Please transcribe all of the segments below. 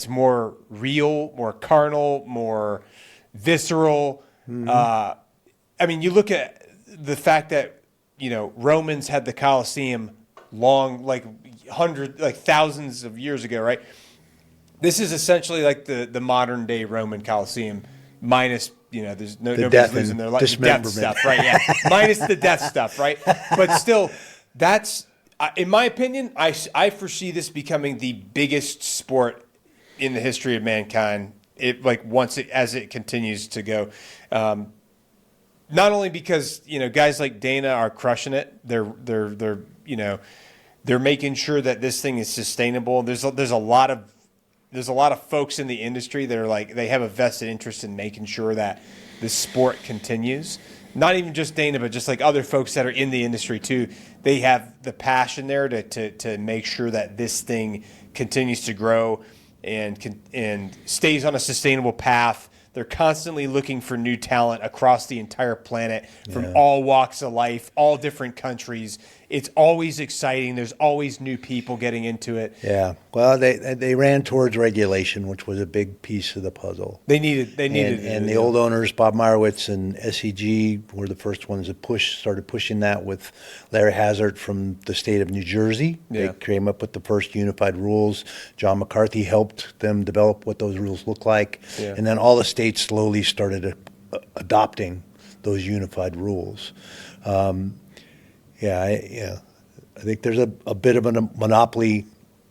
it's more real, more carnal, more visceral. I mean, you look at the fact that, Romans had the Colosseum like thousands of years ago, right? This is essentially like the modern day Roman Colosseum, minus, there's nobody's losing their life. Death stuff, right? Yeah. Minus the death stuff, right? But still, that's, in my opinion, I foresee this becoming the biggest sport in the history of mankind. As it continues to go. Not only because, guys like Dana are crushing it, they're making sure that this thing is sustainable. There's a lot of folks in the industry that are they have a vested interest in making sure that this sport continues. Not even just Dana, but just like other folks that are in the industry too. They have the passion there to make sure that this thing continues to grow and stays on a sustainable path. They're constantly looking for new talent across the entire planet from all walks of life, all different countries. It's always exciting. There's always new people getting into it. Yeah. Well, they ran towards regulation, which was a big piece of the puzzle. They needed and the old owners, Bob Meyerowitz and SEG, were the first ones that started pushing that with Larry Hazard from the state of New Jersey. Yeah. They came up with the first unified rules. John McCarthy helped them develop what those rules look like. Yeah. And then all the states slowly started adopting those unified rules. I think there's a bit of a monopoly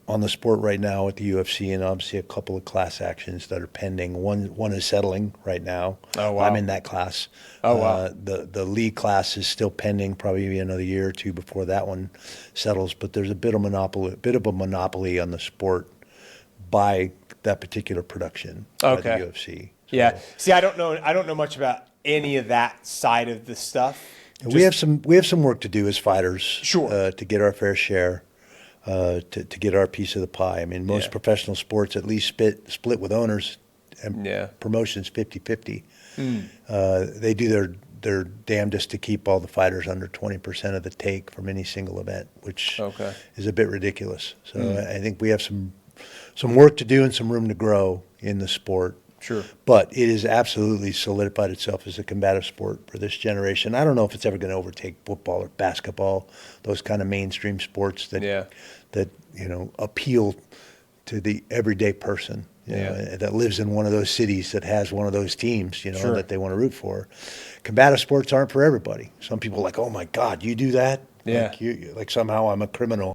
on the sport right now at the UFC, and obviously a couple of class actions that are pending. One is settling right now. Oh, wow. I'm in that class. Oh, wow. The league class is still pending, probably another year or two before that one settles. But there's a bit of a monopoly on the sport by that particular production by the UFC. So, yeah. See, I don't know much about any of that side of the stuff. We have some work to do as fighters, Sure, to get our fair share, to get our piece of the pie. I mean, most professional sports at least split with owners and promotions 50-50. They do their damnedest to keep all the fighters under 20% of the take from any single event, which is a bit ridiculous. So I think we have some work to do and some room to grow in the sport. Sure. But it has absolutely solidified itself as a combative sport for this generation. I don't know if it's ever going to overtake football or basketball, those kind of mainstream sports that appeal to the everyday person that lives in one of those cities that has one of those teams, that they want to root for. Combative sports aren't for everybody. Some people are like, oh my God, you do that? Yeah. Like somehow I'm a criminal